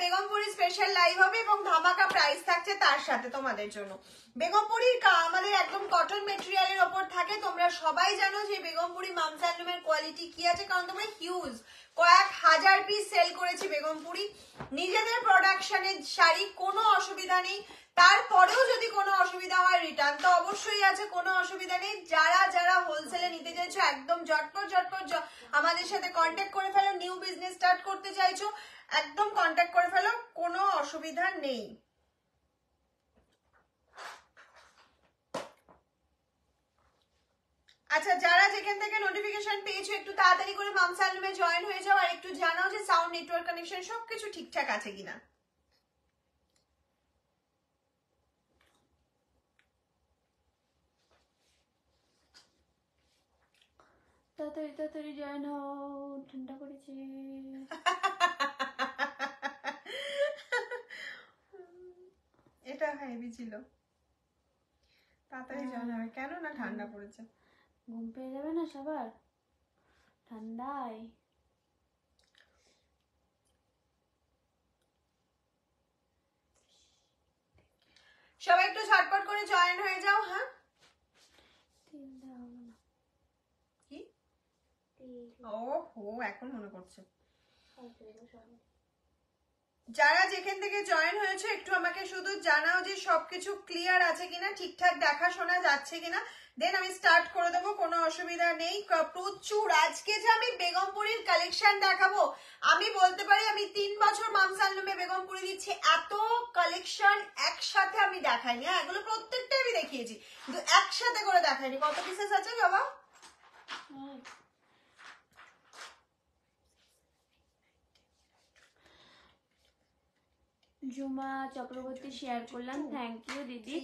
Begumpuri special live হবে এবং ধামাকা প্রাইস থাকছে তার সাথে তোমাদের জন্য। বেগমপুরির আমাদের একদম কটন মেটেরিয়ালের ওপর থাকে, তোমরা সবাই জানো যে বেগমপুরি মামস হ্যান্ডলুমের কোয়ালিটি কি আছে, কারণ তোমরা হিউজ কয়েক হাজার পিস সেল করেছি বেগমপুরি নিজেদের প্রোডাকশনের শাড়ি, কোনো অসুবিধা নেই। তারপরেও যদি কোনো অসুবিধা হয় রিটার্ন তো অবশ্যই আছে, কোনো অসুবিধা নেই। যারা যারা হোলসেলে নিতে চাইছো একদম ঝটপট আমাদের সাথে কন্ট্যাক্ট করে ফেলো, নিউ বিজনেস স্টার্ট করতে চাইছো একদম কন্ট্যাক্ট করে ফেলো, কোনো অসুবিধা নেই। আচ্ছা, যারা যেখান থেকে নোটিফিকেশন পেয়েছো একটু তাড়াতাড়ি করে মামস হ্যান্ডলুমে জয়েন হয়ে যাও আর একটু জানাও যে সাউন্ড নেটওয়ার্ক কানেকশন সবকিছু ঠিকঠাক আছে কিনা। তাড়াতাড়ি তাড়াতাড়ি জয়েন হও, ঠান্ডা পড়েছে। এটা হেভি ছিল, তাড়াতাড়ি জয়েন হবে। কেন না ঠান্ডা পড়েছে, ঘুম পেয়ে যাবে না সবার ঠান্ডায়। সবাই একটু ঝটপট করে জয়েন হয়ে যাও। হ্যাঁ, কি ওহো এখন মনে করছে। যারা যেখান থেকে জয়েন হয়েছে একটু আমাকে শুধু জানাও যে সবকিছু ক্লিয়ার আছে কিনা, ঠিকঠাক দেখা শোনা যাচ্ছে কিনা, দেন আমি স্টার্ট করে দেবো, কোনো অসুবিধা নেই। প্রচুর আজকে যে আমি বেগমপুরির কালেকশন দেখাবো, আমি বলতে পারি আমি 3 বছর মামস হ্যান্ডলুমে বেগমপুরি দিচ্ছি, এত কালেকশন একসাথে আমি দেখাইনি। হ্যাঁ, এগুলো প্রত্যেকটা আমি দেখিয়েছি কিন্তু একসাথে করে দেখাইনি। কত পিসেস আছে বাবা? জুমা চক্রবর্তী শেয়ার করলাম, থ্যাংক ইউ দিদি।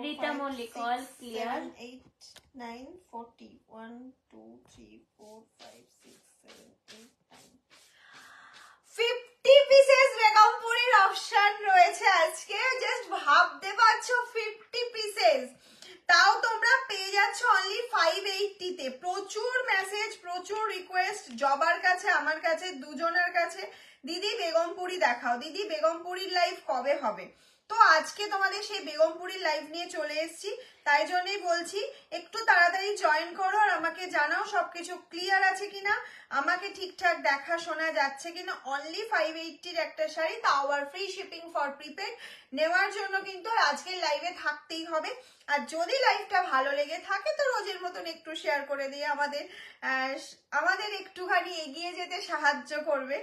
Rita Mallick all clear. 8 9 40 1 2 3 4 5 6 7 8 9 50 pieces বেগমপুরির option রয়েছে আজকে। জাস্ট ভাবতে পারছো 50 পিসেস, তাও তোমরা পেয়ে যাচ্ছ অনলি 580 তে। প্রচুর মেসেজ, প্রচুর রিকোয়েস্ট জবার কাছে, আমার কাছে, দুজনের কাছে, দিদি বেগমপুরি দেখাও, দিদি বেগমপুরির লাইভ কবে হবে। তো আজকে তোমাদের সেই বেগমপুরির লাইভ নিয়ে চলে এসেছি, তাই জন্যই বলছি একটু তাড়াতাড়ি জয়েন করো আর আমাকে জানাও সবকিছু ক্লিয়ার আছে কিনা, আমাকে ঠিকঠাক দেখা শোনা যাচ্ছে কিনা। অনলি 580 একটা শাড়ি, তাও আর ফ্রি শিপিং ফর প্রিপেড। নেওয়ার জন্য কিন্তু আজকের লাইভে থাকতেই হবে। আর যদি লাইভটা ভালো লেগে থাকে তো রোজের মতন একটু শেয়ার করে দিয়ে আমাদের একটুখানি এগিয়ে যেতে সাহায্য করবে।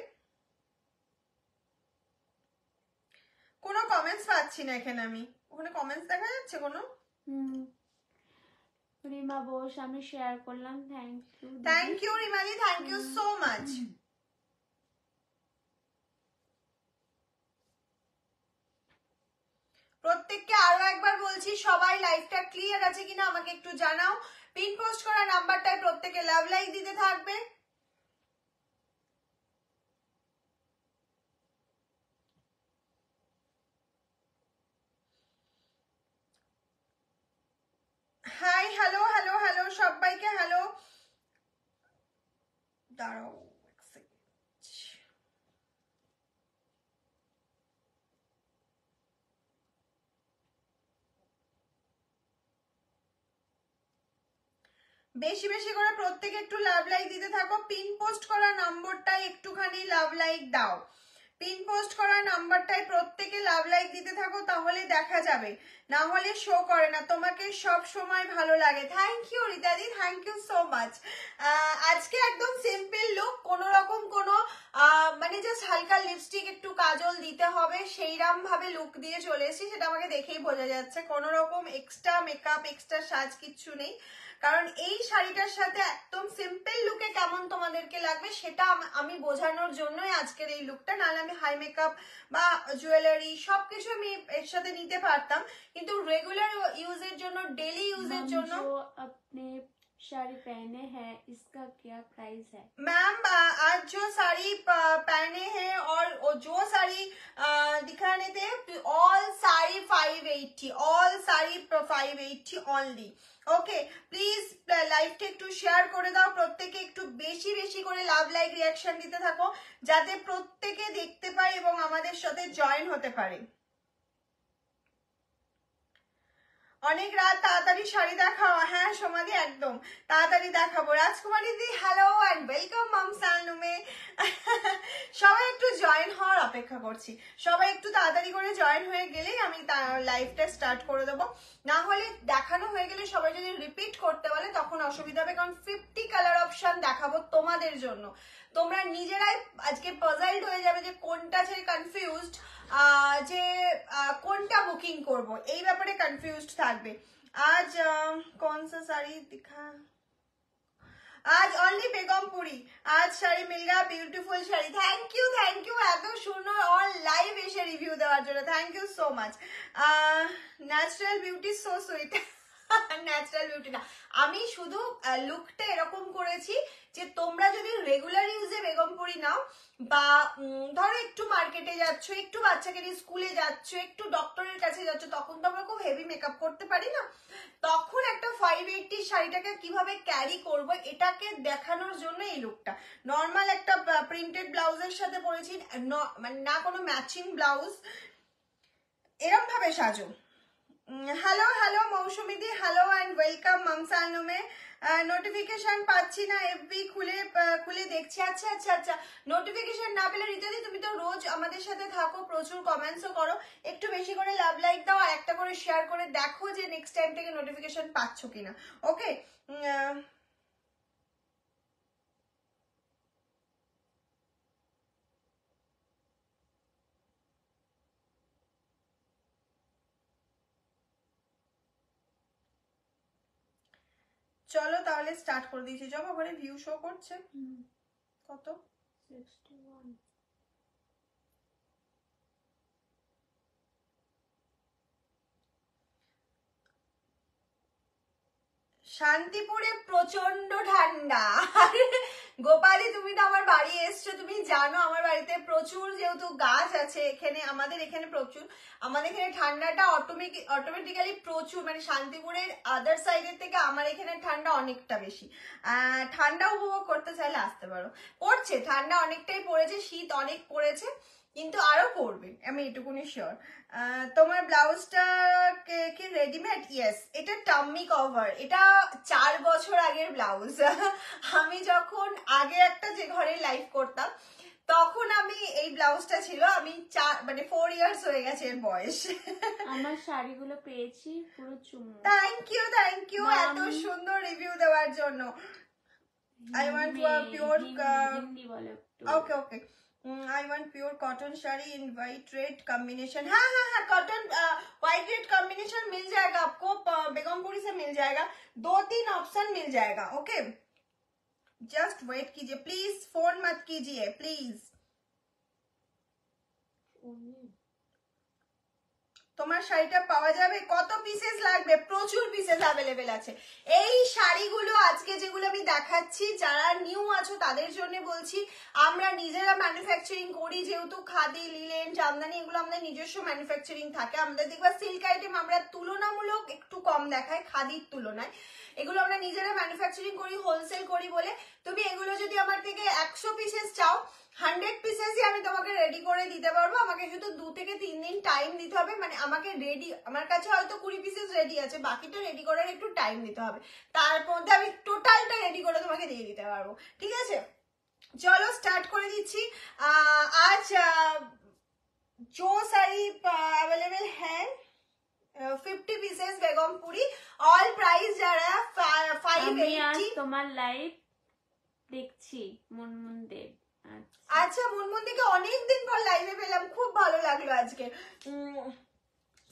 কোনো কমেন্টস পাচ্ছি না এখানে, আমি ওখানে কমেন্টস দেখা যাচ্ছে কোনো? রিমা বোস আমি শেয়ার করলাম, thank you Rimali, thank you so much. প্রত্যেককে আরো একবার বলছি সবাই লাইভটা ক্লিয়ার আছে কিনা আমাকে একটু জানাও। পিন পোস্ট করা নাম্বারটায় প্রত্যেকে লাভ লাইক দিতে থাকবে। হাই, হ্যালো হ্যালো হ্যালো সবাইকে হ্যালো। দাঁড়াও বেশি বেশি করে প্রত্যেকে একটু লাভ লাইক দিতে থাকো। পিন পোস্ট করা নম্বরটাই একটুখানি লাভ লাইক দাও, পিন পোস্ট করা নাম্বারটাই প্রত্যেকে লাভ লাইক দিতে থাকো, তাহলে দেখা যাবে, না হলে শো করে না। তোমাকে সব সময় ভালো লাগে। থ্যাংক ইউ রিতাদি, থ্যাংক ইউ সো মাচ। আজকে একদম সিম্পল লুক, কোনো রকম কোনো মানে জাস্ট হালকা লিপস্টিক একটু কাজল দিতে হবে সেইরকম ভাবে লুক দিয়ে চলে এসেছি, সেটা আমাকে দেখেই বোঝা যাচ্ছে। কোনো রকম এক্সট্রা মেকআপ, এক্সট্রা সাজ কিচ্ছু নেই, কারণ এই শাড়িটার সাথে একদম সিম্পল লুকে কেমন তোমাদেরকে লাগবে সেটা আমি বোঝানোর জন্যই আজকের এই লুকটা। নাহলে আমি হাই মেকআপ বা জুয়েলারি সবকিছু আমি এর সাথে নিতে পারতাম, কিন্তু রেগুলার ইউজের জন্য, ডেলি ইউজের জন্য। আপনি साड़ी पहने हैं इसका क्या प्राइस है? मैम आज जो साड़ी पहने हैं और जो साड़ी दिखाने थे all sari 580, all sari 580 only, okay, please লাইভটা একটু শেয়ার করে দাও, প্রত্যেকে একটু বেশি বেশি করে লাভ লাইক রিয়াকশন দিতে থাকো, যাতে প্রত্যেকে দেখতে পায় এবং আমাদের সাথে জয়েন হতে পারে। অনেক রাত, তাড়াতাড়ি শাড়ি দেখাও। হ্যাঁ সোমালি, একদম তাড়াতাড়ি দেখাবো। রাজকুমারী দি হ্যালো অ্যান্ড ওয়েলকাম মাম সানুমে। সবাই একটু জয়েন হওয়ার অপেক্ষা করছি, সবাই একটু তাড়াতাড়ি করে জয়েন হয়ে গেলেই আমি লাইভটা স্টার্ট করে দেবো। না হলে দেখানো হয়ে গেলে সবাই যদি রিপিট করতে বলে তখন অসুবিধা হবে, কারণ 50 কালার অপশন দেখাবো তোমাদের জন্য। তোমরা নিজেরাই আজকে পাজলড হয়ে যাবে যে কোনটা ছেড়ে কনফিউজড, যে কোনটা বুকিং করব, এই ব্যাপারে কনফিউজড থাকবে। আজ কোন সা শাড়ি দিখা, आज ओनली बेगमपुरी, आज শাড়ি মিল গয়া, বিউটিফুল শাড়ি। থ্যাংক ইউ এত সুন্দর অল লাইভ এসে রিভিউ দেওয়ার জন্য, thank you so much. Natural beauty so sweet. Natural beauty না, আমি শুধু লুকটা এরকম করেছি যে তোমরা যদি রেগুলার ইউজে বেগমপুরি নাও, বা ধরো একটু মার্কেটে যাচ্ছ, একটু বাচ্চাকে নিয়ে স্কুলে যাচ্ছ, একটু ডক্টরের কাছে যাচ্ছ, তখন তো আমরা খুব হেভি মেকআপ করতে পারি না, তখন একটা 580 শাড়িটাকে কিভাবে ক্যারি করব এটাকে দেখানোর জন্য এই লুকটা। নর্মাল একটা প্রিন্টেড ব্লাউজের সাথে পরেছি, মানে না কোনো ম্যাচিং ব্লাউজ, এরম ভাবে সাজো। হ্যালো হ্যালো মৌসুমিদি, হ্যালো অ্যান্ড ওয়েলকাম মামসানুমে। নোটিফিকেশন পাচ্ছি না, এফবি খুলে দেখছি। আচ্ছা আচ্ছা আচ্ছা, নোটিফিকেশন না পেলে রিতাদি তুমি তো রোজ আমাদের সাথে থাকো, প্রচুর কমেন্টসও করো, একটু বেশি করে লাভ লাইক দাও আর একটা করে শেয়ার করে দেখো যে নেক্সট টাইম থেকে নোটিফিকেশন পাচ্ছ কিনা। ওকে, চলো তাহলে স্টার্ট করে দিয়েছি। জব আমার ভিউ শো করছে কত, 61। শান্তিপুরে প্রচন্ড ঠান্ডা। গোপালী তুমি তো আমার বাড়ি এসছো, তুমি জানো আমার বাড়িতে প্রচুর যেহেতু গাছ আছে এখানে, আমাদের এখানে প্রচুর, আমাদের এখানে ঠান্ডাটা অটোমেটিক্যালি প্রচুর, মানে শান্তিপুরের আদার সাইডের থেকে আমার এখানে ঠান্ডা অনেকটা বেশি। ঠান্ডা উপভোগ করতে চাইলে আসতে পারো। পড়ছে ঠান্ডা, অনেকটাই পড়েছে, শীত অনেক পড়েছে, কিন্তু আরো পড়বে, আমি এটুকুনি শিওর। তোমার ব্লাউজটা কি রেডিমেড? ইয়েস, এটা টাম্মি কভার, এটা 4 বছর আগের ব্লাউজ। আমি যখন আগে একটা যে ঘরে লাইভ করতাম তখন আমি এই ব্লাউজটা ছিল, আমি 4 ইয়ার্স হয়ে গেছে এর বয়স। আমার শাড়িগুলো পেয়েছি পুরো চুমু। থ্যাংক ইউ এত সুন্দর রিভিউ দেওয়ার জন্য। আই ওয়ান্ট পিওর, হিন্দি বলে একটু। ওকে ওকে, I want pure cotton sari in white red combination। हाँ हाँ हाँ, cotton white red combination मिल जाएगा आपको, बेगमपुरी से मिल जाएगा, 2-3 ऑप्शन मिल जाएगा। ओके, जस्ट वेट कीजिए प्लीज, फोन मत कीजिए प्लीज। তোমার শাড়িটা পাওয়া যাবে? কত পিসেস লাগবে? প্রচুর পিসেস অ্যাভেলেবেল আছে। এই শাড়িগুলো আজকে যেগুলো আমি দেখাচ্ছি, যারা নিউ আছো তাদের জন্য বলছি, আমরা নিজেরা ম্যানুফ্যাকচারিং করি, যেহেতু খাদি, লিলেন, জামদানি এগুলো আমাদের নিজস্ব ম্যানুফ্যাকচারিং থাকে। আমাদের দেখবা সিল্ক আইটেম আমরা তুলনামূলক একটু কম দেখাই খাদির তুলনায়, এগুলো আমরা নিজেরা ম্যানুফ্যাকচারিং করি, হোলসেল করি বলে। তুমি এগুলো যদি আমার থেকে 100 পিসেস চাও, 100 পিসেসই আমি তোমাকে রেডি করে দিতে পারবো। আমাকে শুধু 2 থেকে 3 দিন টাইম দিতে হবে, মানে আমাকে রেডি, আমার কাছে হয়তো 20 পিসেস রেডি আছে, বাকিটা রেডি করার একটু টাইম দিতে হবে, তার মধ্যে আমি টোটালটা রেডি করে তোমাকে দিয়ে দিতে পারবো। ঠিক আছে, চলো স্টার্ট করে দিচ্ছি। आज जो साड़ी अवेलेबल है 50 পিসেস বেগমপুরি, অল প্রাইস যারা 580। তোমার লাইভ দেখছি মুনমুন দেব। আচ্ছা, মুনমুন দিকে অনেকদিন পর লাইভে পেলাম, খুব ভালো লাগলো আজকে।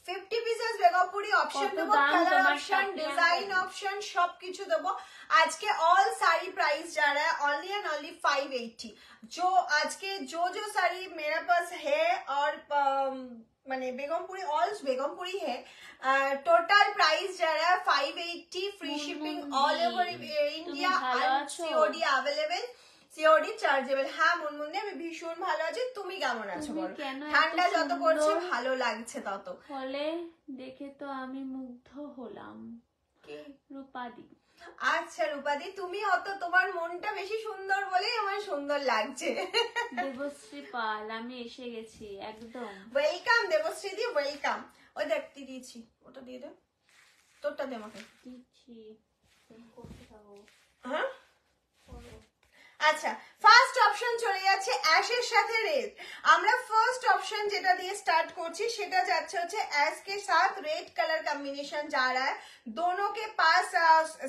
50 পিসেস বেগমপুরি অপশন দেবো, কালার অপশন, ডিজাইন অপশন সবকিছু দেবো আজকে। অল साड़ी प्राइस जा रहा है ओनली एंड ओनली 580। जो आज के जो साड़ी मेरे पास है और माने बेगमपुरी, ऑल बेगमपुरी है, टोटल प्राइस जा रहा है 580, free shipping all over India and COD available, COD chargeable. হ্যাঁ মুনমুন্দি, আমি ভীষণ ভালো আছি, তুমি কেমন আছো বলো? ঠান্ডা যত পড়ছে ভালো লাগছে তত। ফলে দেখে তো আমি মুগ্ধ হলাম। কে? রূপাদি। আচ্ছা রূপাদি, তুমি অত তোমার মনটা বেশি সুন্দর বলেই আমার সুন্দর লাগছে। দেবশ্রী পাল, আমি এসে গেছি একদম। ওয়েলকাম দেবশ্রী দি, ওয়েলকাম। ওই দেখতে দিয়েছি, ওটা দিয়ে দে, তোরটা দে আমাকে। দিচ্ছি, করতে থাকো। হ্যাঁ আচ্ছা, ফার্স্ট অপশন চলে যাচ্ছে অ্যাশের সাথে রেড। আমরা ফার্স্ট অপশন যেটা দিয়ে स्टार्ट করছি সেটা যাচ্ছে হচ্ছে ऐश के साथ रेड कलर कॉम्बिनेशन जा रहा है। दोनों के पास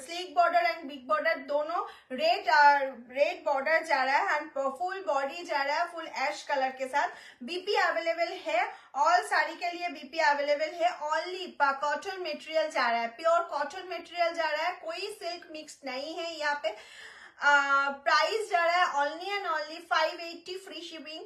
sleek border and big border दोनों रेड बॉर्डर जा रहा है एंड फुल बॉडी जा रहा है फुल ऐश कलर के साथ। बीपी अवेलेबल है, ऑल साड़ी के लिए बीपी अवेलेबल है। ओनली कॉटन मटेरियल जा रहा है, प्योर कॉटन मटेरियल जा रहा है, कोई सिल्क मिक्स नहीं है यहाँ पे। प्राइस जा रहा है only and only 580 free shipping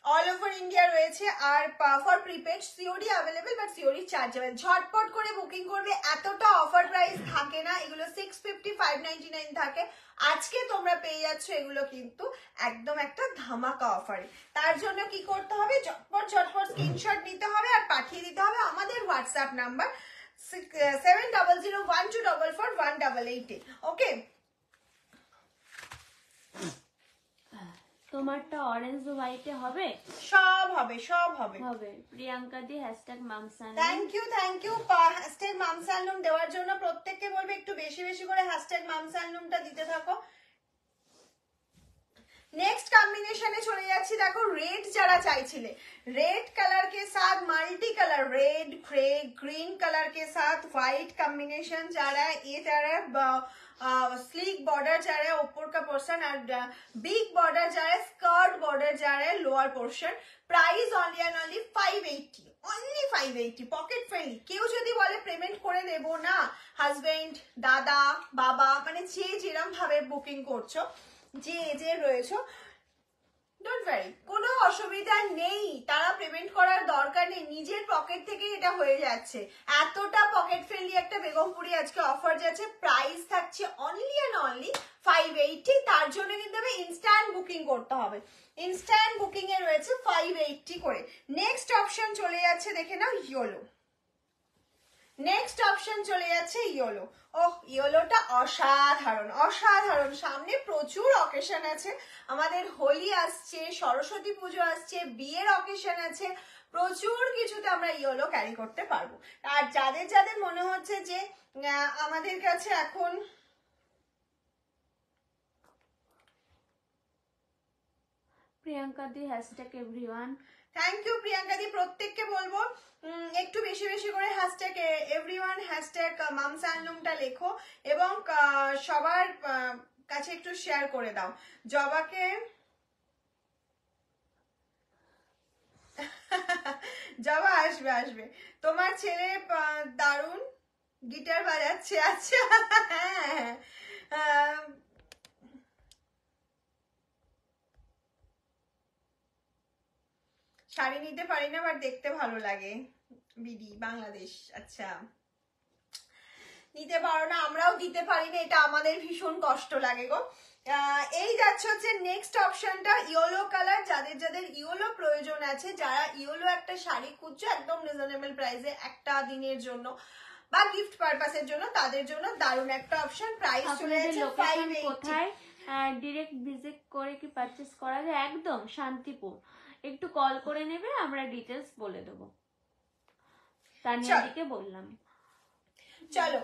all over India রয়েছে। আর for prepaid COD available, but COD chargeable. ঝটপট করে বুকিং করবে, এতটা অফার প্রাইস থাকে না, এগুলো 650 599 থাকে। আজকে তোমরা পেয়ে যাচ্ছ এগুলো কিন্তু একদম একটা ধামাকা অফারে। তার জন্য কি করতে হবে, ঝটপট স্ক্রিনশট নিতে হবে আর পাঠিয়ে দিতে হবে আমাদের হোয়াটসঅ্যাপ নাম্বার 7001244188। ওকে, তোমারটা অরেঞ্জ ও হোয়াইটে হবে? সব হবে, সব হবে। হবে। প্রিয়াঙ্কা দি #মামসান। থ্যাংক ইউ #মামসানুম দেওয়ার জন্য প্রত্যেককে বলবে একটু বেশি বেশি করে #মামসানুমটা দিতে থাকো। नेक्स्ट कॉम्बिनेशन चले जाচ্ছি। देखो रेड যারা চাইছিলে, रेड कलर के साथ multi colour red green colour के साथ व्हाइट कॉम्बिनेशन जा रहा है। ये जा रहा है स्लीक बॉर्डर जा रहा है ऊपर का पोर्शन और बिग बॉर्डर जा रहा है, स्कर्ट बॉर्डर जा रहा है lower portion. Price only and only 580, only 580 pocket friendly. কেউ যদি বলে পেমেন্ট করে দেব না, হাজবেন্ড দাদা বাবা মানে যে যেরকম ভাবে বুকিং করছো, যে এজে রয়েছে, ডোন্ট ওয়ারি, কোনো অসুবিধা নেই, তারা পেমেন্ট করার দরকার নেই, নিজের পকেট থেকে এটা হয়ে যাচ্ছে। এতটা পকেট ফ্রেন্ডলি একটা বেগমপুরি আজকে অফার যাচ্ছে। প্রাইস থাকছে অনলি এন্ড অনলি 580। তার জন্য কিন্তু ইনস্ট্যান্ট বুকিং করতে হবে, ইনস্ট্যান্ট বুকিং এ রয়েছে 580 করে। নেক্সট অপশন চলে যাচ্ছে, দেখে নাও ইয়েলো। নেক্সট অপশন চলে যাচ্ছে ইয়েলো। ওহ, ইয়েলোটা অসাধারণ অসাধারণ। সামনে প্রচুর অকেশন আছে, আমাদের হোলি আসছে, সরস্বতী পুজো আসছে, বিয়ের অকেশন আছে, প্রচুর কিছুতে আমরা ইয়েলো ক্যারি করতে পারবো। আর যাদের যাদের মনে হচ্ছে যে আমাদের কাছে এখন প্রিয়াঙ্কা দি #এভরিওয়ান। থ্যাংক ইউ প্রিয়াঙ্কা দি, প্রত্যেককে বলবো একটু বেশি বেশি করে #এভরিওয়ান #মামসানুমটা লেখো এবং সবার কাছে একটু শেয়ার করে দাও। জবাকে জবা আসবে আসবে, তোমার ছেলে দারুণ গিটার বাজাচ্ছে। আচ্ছা হ্যাঁ, শাড়ি নিতে পারি না বাট দেখতে ভালো লাগে। বিডি বাংলাদেশ, আচ্ছা নিতে পারো না, আমরাও দিতে পারি না, এটা আমাদের ভীষণ কষ্ট লাগে গো। এই যাচ্ছে হচ্ছে নেক্সট অপশনটা ইয়েলো কালার। যাদের যাদের ইয়েলো প্রয়োজন আছে, যারা ইয়েলো একটা শাড়ি খুঁজছো একদম রিজনেবল প্রাইসে একটা দিনের জন্য বা গিফট পারপাসের জন্য, তাদের জন্য দারুণ একটা অপশন। প্রাইস চলে যাচ্ছে 580। কোথায় ডাইরেক্ট ভিজিট করে কি পারচেজ করা যায়? একদম শান্তিপুর, একটু কল করে নেবে, আমরা ডিটেলস বলে দেবো। তানিয়াদিকে বললাম। চলো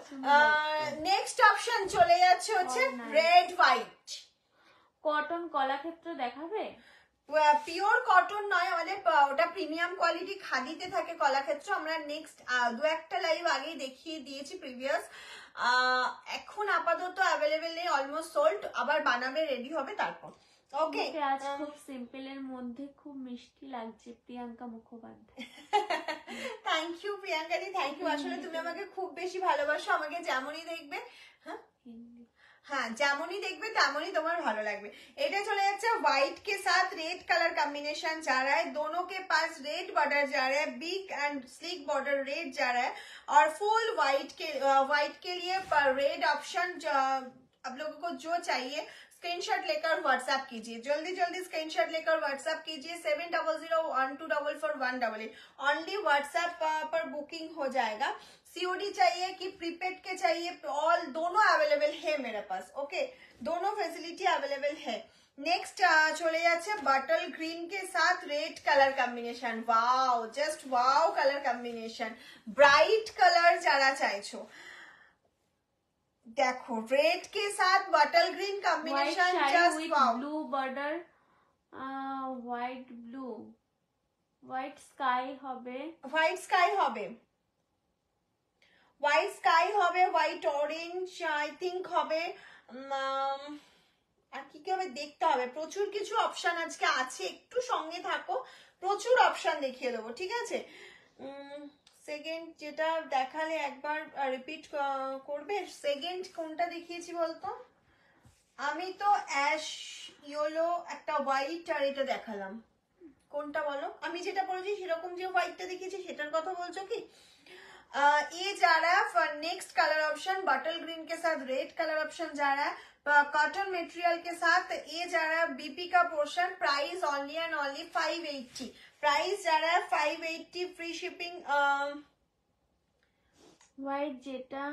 নেক্সট অপশন চলে যাচ্ছে হচ্ছে রেড হোয়াইট। কটন কলাক্ষেত্র দেখাবে? পিওর কটন নয়, আমাদের ওটা প্রিমিয়াম কোয়ালিটি খাদিতে থাকে কলাক্ষেত্র। আমরা নেক্সট দু একটা লাইভ আগেই দেখিয়ে দিয়েছি প্রিভিয়াস। এখন আপাতত অ্যাভেলেবেল নেই, অলমোস্ট সোল্ড, আবার বানাবে রেডি হবে তারপর। ওকে, আজ খুব সিম্পল এর মধ্যে খুব মিষ্টি লাগছে প্রিয়াঙ্কা মুখোপাধ্যায়। থ্যাংক ইউ প্রিয়াঙ্কা দি, থ্যাংক ইউ। আসলে তুমি আমাকে খুব বেশি ভালোবাসো, আমাকে যেমনই দেখবে হ্যাঁ যেমনই দেখবে তেমনই তোমার ভালো লাগবে। এটা চলে যাচ্ছে व्हाइट के साथ रेड कलर कॉम्बिनेशन जा रहा है, दोनों के पास रेड बॉर्डर जा रहा है, big and sleek border red जा रहा है और फुल व्हाइट के लिए रेड ऑप्शन आप लोगों को जो चाहिए स्क्रीनशॉट लेकर व्हाट्सएप कीजिए, जल्दी जल्दी स्क्रीनशॉट लेकर व्हाट्सएप कीजिए 7001244188। ओनली व्हाट्सएप पर बुकिंग हो जाएगा सीओडी चाहिए कि प्रीपेड के चाहिए, ऑल दोनों अवेलेबल है मेरे पास। ओके, दोनों फैसिलिटी अवेलेबल है। नेक्स्ट चले जाচ্ছে बटल ग्रीन के साथ red colour combination. Wow, just wow colour combination, bright colour যারা চাইছো देखो, रेड के साथ बटल green combination just wow. Blue border, white blue, white sky হবে, হোয়াইট স্কাই হবে, হোয়াইট স্কাই হবে, হোয়াইট অরেঞ্জ আই থিংক হবে। আর কি কি হবে দেখতে হবে, প্রচুর কিছু অপশন আজকে আছে, একটু সঙ্গে থাকো, প্রচুর অপশন দেখিয়ে দেবো, ঠিক আছে। সেকেন্ড যেটা দেখালে একবার রিপিট করবে, সেকেন্ড কোনটা দেখিয়েছি বলতো? আমি তো অ্যাশ ইয়েলো একটা হোয়াইট আর এটা দেখালাম, কোনটা বলো? আমি যেটা বলেছি সেরকম যে হোয়াইটটা দেখিয়েছি সেটার কথা বলছো কি? ये जा रहा है नेक्स्ट कलर ऑप्शन बटल ग्रीन के साथ रेड कलर ऑप्शन जा रहा है कॉटन मटेरियल के साथ। ये जा रहा है बीपी का portion, price only and only 580, price जा रहा है 580, फ्री शिपिंग। হোয়াইট যেটা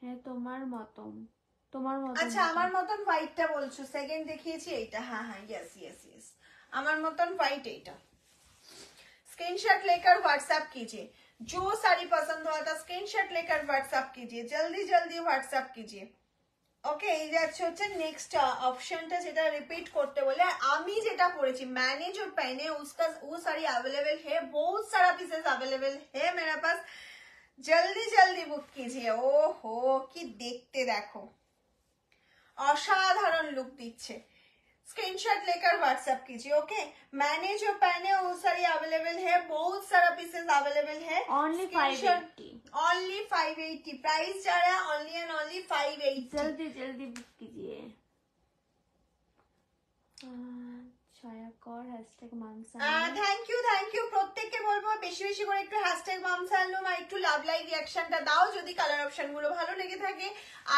হ্যাঁ তোমার মতন, তোমার মতন। আচ্ছা, আমার মতন হোয়াইটটা বলছো, সেকেন্ড দেখিয়েছি এইটা। হ্যাঁ হ্যাঁ, यस यस यस, আমার মতন হোয়াইট এইটা। स्क्रीनशॉट लेकर व्हाट्सएप कीजिए, जो साड़ी पसंद हुआ था स्क्रीनशॉट लेकर व्हाट्सएप कीजिए, जल्दी जल्दी व्हाट्सएप कीजिए। ওকে, এই যাচ্ছে হচ্ছে নেক্সট অপশনটা, যেটা রিপিট করতে বলে আমি যেটা পড়েছি मैंने जो पहने उसका वो साड़ी अवेलेबल है, बहुत सारा पीसेस अवेलेबल है मेरे पास, जल्दी जल्दी बुक कीजिए। ओहो কি দেখতে দেখো, অসাধারণ লুক দিচ্ছে। स्क्रीनशॉट लेकर व्हाट्सएप कीजिए। ओके, मैंने जो पहने वो साड़ी अवेलेबल है, बहुत सारा पीसेस अवेलेबल है, ओनली 580, ओनली 580, प्राइस जा रहा है ओनली एंड ओनली 580। जल्दी जल्दी बुक कीजिए। ছায়াকর হ্যাশট্যাগ মানসা, থ্যাংক ইউ প্রত্যেককে বলবো বেশি বেশি করে একটু হ্যাশট্যাগ মামসালুম আর একটু লাভ লাইক রিঅ্যাকশনটা দাও যদি কালার অপশন গুলো ভালো লেগে থাকে,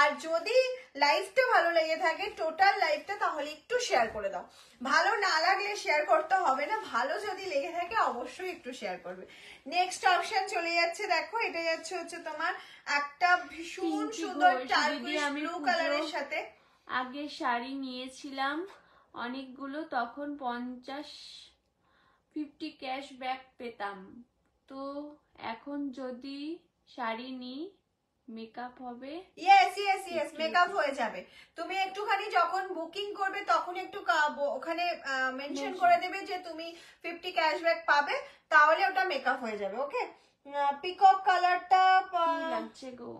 আর যদি লাইভটা ভালো লেগে থাকে টোটাল লাইভটা, তাহলে একটু শেয়ার করে দাও। ভালো না লাগলে শেয়ার করতে হবে না, ভালো যদি লেগে থাকে অবশ্যই একটু শেয়ার করবে। নেক্সট অপশন চলে যাচ্ছে, দেখো এটা যাচ্ছে হচ্ছে তোমার একটা ভীষণ সুন্দর টার্কুইশ ব্লু কালারের সাথে। আগে শাড়ি নিয়েছিলাম অনেকগুলো, তখন 50 ক্যাশব্যাক পেতাম, তো এখন যদি শাড়ি নিই মেকআপ হবে। ইয়েস ইয়েস ইয়েস, মেকআপ হয়ে যাবে। তুমি একটুখানি যখন বুকিং করবে তখন একটু ওখানে মেনশন করে দেবে যে তুমি 50 ক্যাশব্যাক পাবে, তাহলে ওটা মেকআপ হয়ে যাবে। ওকে, পিকক কালারটা লাগছে গো,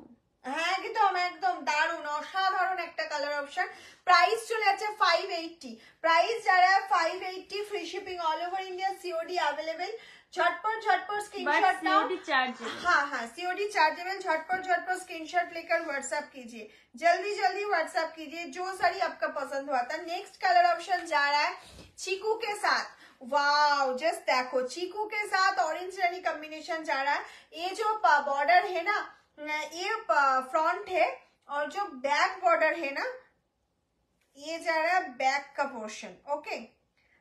হ্যাঁ একদম একদম দারুণ অসাধারণ একটা কালার অপশন। প্রাইস চলে যাচ্ছে 580, প্রাইস যারা 580, free shipping all over India, COD available. झटपट स्क्रीनशॉट नाओ। हाँ हाँ, सीओडी चार्जेबल। झटपट स्क्रीनशॉट लेकर व्हाट्सएप कीजिए, जल्दी जल्दी व्हाट्सएप कीजिए जो साड़ी आपका पसंद हुआ था। नेक्स्ट कलर ऑप्शन जा रहा है चीकू के साथ। वाओ, जस्ट देखो, चीकू के साथ ऑरेंज रानी कॉम्बिनेशन जा रहा है। ये जो बॉर्डर है ना, ये फ्रंट है, और जो बैक बॉर्डर है ना, ये जा रहा है बैक का पोर्शन। ओके,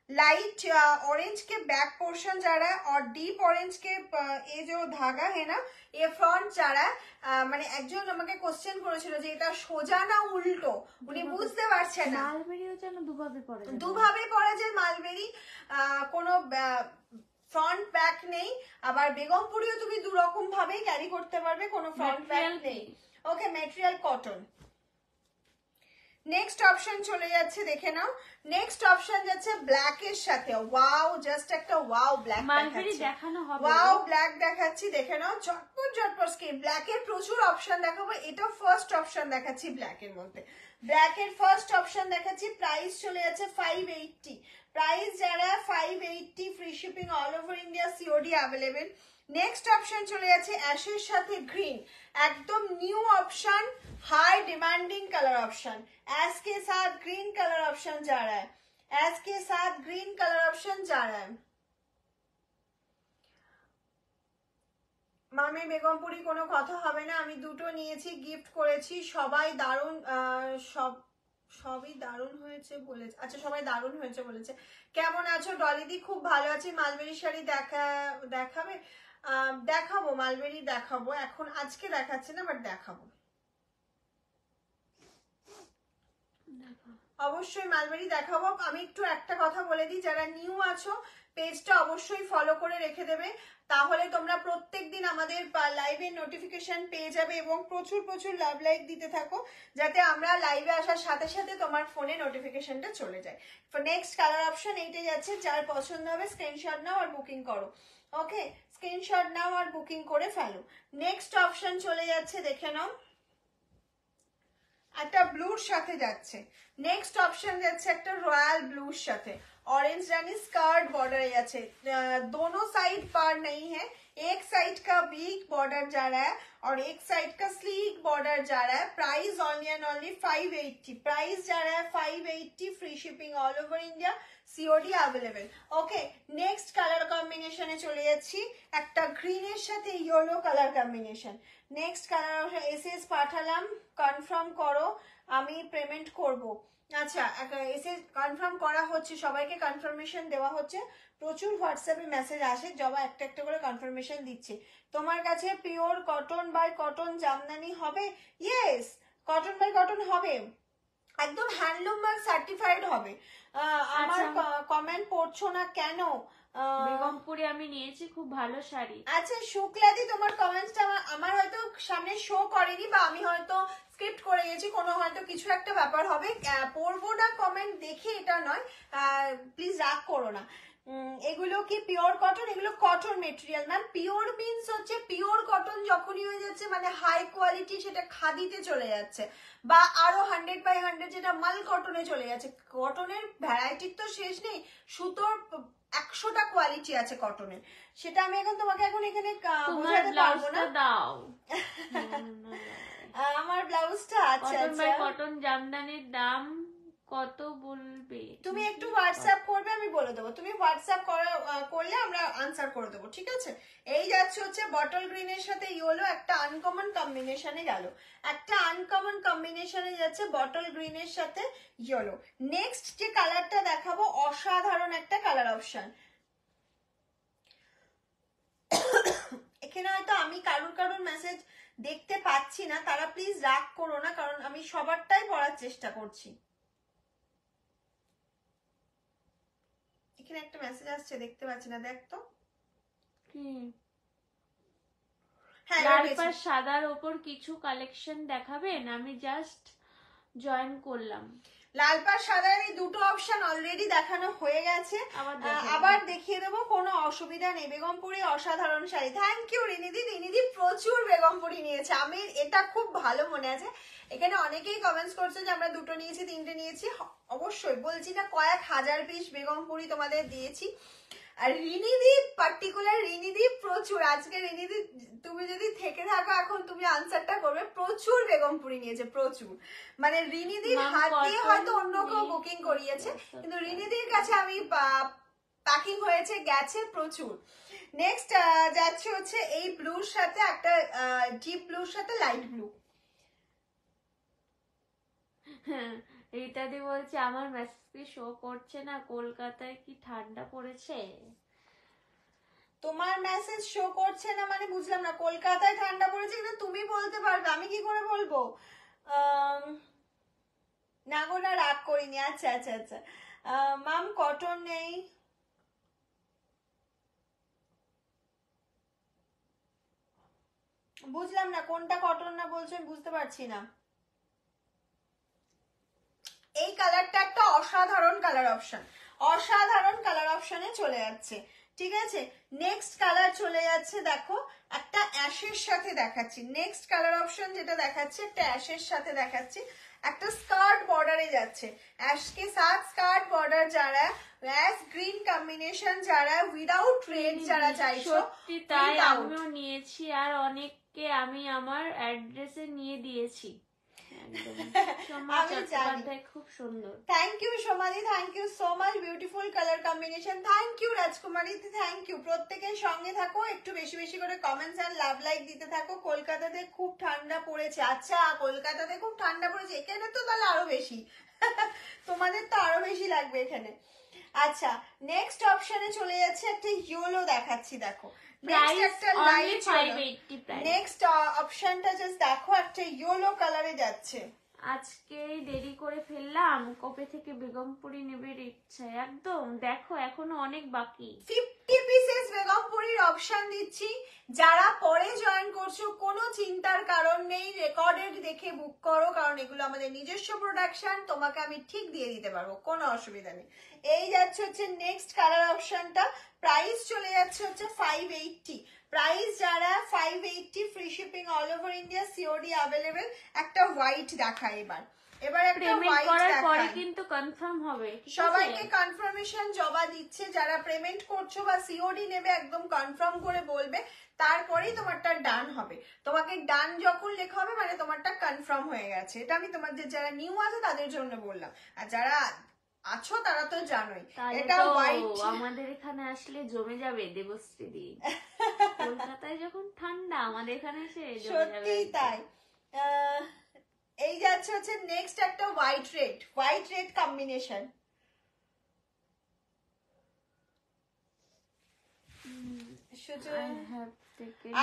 लाइट ऑरेंज के बैक पोर्शन जा रहा है, और डीप ऑरेंज के ये जो धागा है ना, ये फ्रंट जा रहा है। মানে একজন আমাকে কোশ্চেন করেছিল যে এটা সোজা না উল্টো, উনি বুঝতে পারছেন না। মালবেরিও যেন দুভাবে পড়ে যায়, দুভাবে পড়ে যায় মালবেরি, কোনো ফ্রন্ট ব্যাক নেই। আবার বেগমপুরিও তুমি দু রকম ভাবেই ক্যারি করতে পারবে, কোনো ফ্রন্ট ব্যাক নেই। ওকে, ম্যাটেরিয়াল কটন। নেক্সট অপশন চলে যাচ্ছে, দেখে নাও। নেক্সট অপশন যাচ্ছে ব্ল্যাক এর সাথে। ওয়াও, জাস্ট একটা ওয়াও ব্ল্যাক মালবেরি দেখানো হবে, ওয়াও ব্ল্যাক দেখাচ্ছি, দেখে নাও। ঝটপট স্ক্রিন। ব্ল্যাক এর প্রচুর অপশন দেখাবো, এটা ফার্স্ট অপশন দেখাচ্ছি ব্ল্যাক এর মধ্যে। ব্ল্যাক এর ফার্স্ট অপশন দেখাচ্ছি, প্রাইস চলে যাচ্ছে 580, প্রাইস যারা 580, free shipping all over India, COD available. Next option चले যাচ্ছে অ্যাশের সাথে গ্রিন, एकदम new option, high demanding colour option. Ash के साथ ग्रीन कलर ऑप्शन जा रहा है, ऐश के साथ ग्रीन कलर ऑप्शन जा रहा है। মামি বেগমপুরি কোনো কথা হবে না, আমি দুটো নিয়েছি, গিফট করেছি, সবাই দারুণ, সবই দারুণ হয়েছে বলেছে। আচ্ছা, সবাই দারুণ হয়েছে বলেছে। কেমন আছো ডলিদি? খুব ভালো আছি। মালবেরি শাড়ি দেখাবে? দেখাবো, মালবেরি দেখাবো, এখন আজকে দেখাচ্ছি না, বাট দেখাবো অবশ্যই, মালবেরি দেখাবো। আমি একটু একটা কথা বলে দিই, যারা নিউ আছো পেজটা অবশ্যই ফলো করে রেখে দেবে, তাহলে তোমরা প্রত্যেকদিন আমাদের লাইভের নোটিফিকেশন পেয়ে যাবে এবং প্রচুর প্রচুর লাভ লাইক দিতে থাকো, যাতে আমরা লাইভে আসার সাথে সাথে তোমার ফোনে নোটিফিকেশনটা চলে যায়। নেক্সট কালার অপশন এইটাই যাচ্ছে, যার পছন্দ হবে স্ক্রিনশট নাও আর বুকিং করো। ওকে, স্ক্রিনশট নাও আর বুকিং করে ফেলো। নেক্সট অপশন চলে যাচ্ছে, দেখে নাও, একটা ব্লুর সাথে যাচ্ছে। নেক্সট অপশন যাচ্ছে একটা রয়্যাল ब्लूर সাথে, ऑरेंज रानी स्कर्ट बॉर्डर আছে, दोनों साइड पार नहीं है, एक साइड का बिग बॉर्डर जा रहा है और एक साइड का स्लीक बॉर्डर जा रहा है। Price only and only 580, price जा रहा है 580, free shipping all over India, COD available. Okay, next colour কম্বিনেশনে চলে যাচ্ছি, একটা গ্রিনের সাথে yellow colour combination. Next colour SS পাঠালাম, কনফার্ম করো, আমি পেমেন্ট করব। আচ্ছা, এসে কনফার্ম করা হচ্ছে, সবাইকে কনফার্মেশন দেওয়া হচ্ছে, প্রচুর হোয়াটসঅ্যাপে মেসেজ আসে, জবা একটা একটা করে কনফার্মেশন দিচ্ছে। তোমার কাছে pure cotton by cotton Jamdani হবে? ইয়েস, কটন বাই কটন হবে, একদম হ্যান্ডলুম মার্ক সার্টিফাইড হবে। আমার কমেন্ট পড়ছো না কেন? বেগমপুরে আমি নিয়েছি, খুব ভালো শাড়ি। আচ্ছা শুক্লাদি, তোমার কমেন্টসটা আমার হয়তো সামনে শো করেনি, বা আমি হয়তো স্ক্রিপ্ট করে গেছি, কোনো হয়তো কিছু একটা ব্যাপার হবে, পড়বো না কমেন্ট দেখে এটা নয়, প্লিজ রাগ করো না। এগুলো কি পিওর কটন? এগুলো cotton material ma'am. Pure means হচ্ছে পিওর কটন যখনই হয়ে যাচ্ছে মানে হাই কোয়ালিটি, সেটা খাদিতে চলে যাচ্ছে, বা আরো 100/100 যেটা মাল কটনে চলে যাচ্ছে। কটনের ভ্যারাইটির তো শেষ নেই, সুতোর 100টা কোয়ালিটি আছে কটনের, সেটা আমি এখন তোমাকে এখন এখানে বোঝাতে পারবো না। দাও আমার ব্লাউজটা, আচ্ছা কটন বাই আচ্ছা, কটন জামদানির দাম কত বলবে? তুমি একটু হোয়াটসঅ্যাপ করবে, আমি বলে দেবো, তুমি হোয়াটসঅ্যাপ করলে আমরা আনসার করে দেবো, ঠিক আছে? এই যাচ্ছে হচ্ছে বটল গ্রিনের সাথে ইয়েলো, একটা আনকমন কম্বিনেশনে গেল, একটা আনকমন কম্বিনেশনে যাচ্ছে বটল গ্রিনের সাথে ইয়েলো। নেক্সট যে কালারটা দেখাবো, অসাধারণ একটা কালার অপশন। এখানে হয়তো আমি কারুর মেসেজ দেখতে পাচ্ছি না, তারা প্লিজ রাগ করো না, কারণ আমি সবারটাই পড়ার চেষ্টা করছি। এখানে একটা মেসেজ আসছে, দেখতে পাচ্ছি না, দেখ তো কি। হ্যাঁ, লাল পাড় সাদার ওপর কিছু কালেকশন দেখাবেন? আমি জাস্ট জয়েন করলাম। লাল পাড় সাদার এই দুটো অপশন অলরেডি দেখানো হয়ে গেছে, আবার দেখিয়ে দেবো, কোনো অসুবিধা নেই। বেগমপুরি অসাধারণ শাড়ি, থ্যাংক ইউ রিনিদি। রিনিদি প্রচুর বেগমপুরি নিয়েছে, আমি এটা খুব ভালো মনে আছে। এখানে অনেকেই কমেন্টস করছে যে আমরা দুটো নিয়েছি, তিনটে নিয়েছি, অবশ্যই বলছি না, কয়েক হাজার পিস বেগমপুরি তোমাদের দিয়েছি। আর রিনিদি পার্টিকুলার, রিনিদি প্রচুর, আজকে রিনিদি তুমি যদি থেকে থাকো এখন তুমি আনসারটা করবে, প্রচুর বেগমপুরি নিয়েছে, প্রচুর, মানে রিনিদির হাত দিয়ে হয়তো অন্য কেউ বুকিং করিয়েছে, কিন্তু রিনিদির কাছে আমি প্যাকিং হয়েছে, গেছে প্রচুর। নেক্সট যাচ্ছে হচ্ছে এই ব্লুর সাথে একটা ডিপ ব্লুর সাথে লাইট ব্লু। রীতাদি বলছে আমার মেসেজ কি শো করছে না, কলকাতায় কি ঠান্ডা পড়েছে? তোমার মেসেজ শো করছে না মানে বুঝলাম না, কলকাতায় ঠান্ডা পড়েছে কিনা তুমি বলতে পারবে, আমি কি করে বলবো? না গো, না রাগ করিনি। আচ্ছা আচ্ছা আচ্ছা, মাম কটন নেই, বুঝলাম না কোনটা কটন না বলছো, আমি বুঝতে পারছি না। এই কালারটা একটা অসাধারণ কালার অপশন, অসাধারণ কালার অপশনে চলে যাচ্ছে, ঠিক আছে? নেক্সট কালার চলে যাচ্ছে, দেখো একটা অ্যাশের সাথে দেখাচ্ছি। নেক্সট কালার অপশন যেটা দেখাচ্ছি, একটা অ্যাশের সাথে দেখাচ্ছি, একটা স্কার্ট বর্ডারে যাচ্ছে, অ্যাশ কে সাথ স্কার্ট বর্ডার যারা, অ্যাশ গ্রিন কম্বিনেশন যারা, উইদাউট রেড যারা চাইছো, সত্যি তাই, আমিও নিয়েছি, আর অনেককে আমি আমার অ্যাড্রেসে নিয়ে দিয়েছি। খুব সুন্দর, thank you Somali, thank you so much, beautiful colour combination, thank you Rajkumari, thank you. প্রত্যেকের সঙ্গে থাকো, একটু বেশি বেশি করে কমেন্টস আর লাভ লাইক দিতে থাকো। কলকাতাতে খুব ঠান্ডা পড়েছে, আচ্ছা কলকাতাতে খুব ঠান্ডা পড়েছে, এখানে তো তাহলে আরো বেশি তোমাদের তো আরো বেশি লাগবে এখানে। আচ্ছা নেক্সট অপশনে চলে যাচ্ছে, একটা ইয়েলো দেখাচ্ছি দেখো। নেক্সট প্রাইস একটা অনলি লাইট 580 প্রাইস। নেক্সট অপশনটা জাস্ট দেখো, একটা ইয়েলো কালারে যাচ্ছে। আজকে দেরি করে ফেললাম, কবে থেকে বেগমপুরি নেবে ইচ্ছা একদম। দেখো এখনো অনেক বাকি। 50 পিসেস বেগমপুরির অপশন দিচ্ছি, যারা পরে জয়েন করছো কোনো চিন্তার কারণ নেই, রেকর্ডেড দেখে বুক করো, কারণ এগুলো আমাদের নিজস্ব প্রোডাকশন, তোমাকে আমি ঠিক দিয়ে দিতে পারবো, কোনো অসুবিধা নেই। এই যাচ্ছে হচ্ছে নেক্সট কালার অপশনটা, প্রাইস চলে যাচ্ছে হচ্ছে 580। প্রাইস যারা 580, free shipping all over India, COD available. একটা হোয়াইট দেখায় এবার একটা পেমেন্ট হোয়াইট করার পরে দেখায়। কিন্তু কনফার্ম হবে, ঠিক আছে? সবাইকে কনফার্মেশন জমা দিচ্ছে, যারা পেমেন্ট করছো বা সিওডি নেবে একদম কনফার্ম করে বলবে, তারপরেই তোমারটা ডান হবে। তোমাকে ডান যখন লেখা হবে মানে তোমারটা কনফার্ম হয়ে গেছে। এটা আমি তোমাদের যারা নিউ আছে তাদের জন্য বললাম, আর যারা আছো তারা তো জানোই। এটা হোয়াইট, আমাদের এখানে আসলে জমে যাবে দেবশ্রী দি। কলকাতায় যখন ঠান্ডা, আমাদের এখানে এসে জমে যাবে। সত্যি তাই। এই যাচ্ছে হচ্ছে নেক্সট একটা white red combination.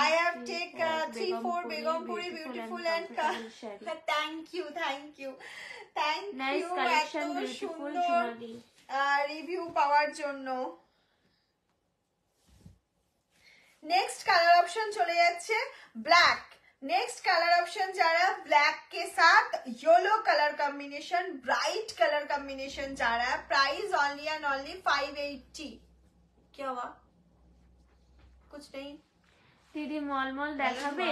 I have taken 3-4 Begompuri beautiful and thank you. Nice collection, beautiful Shunali. Review পাওয়ার জন্য। নেক্সট কালার অপশন চলে যাচ্ছে ব্ল্যাক। नेक्स्ट कलर ऑप्शन जा रहा है ब्लैक के साथ yellow colour combination, bright colour combination जा रहा है। Price only and only 580। क्या हुआ? कुछ नहीं दीदी मलमल দেখাবে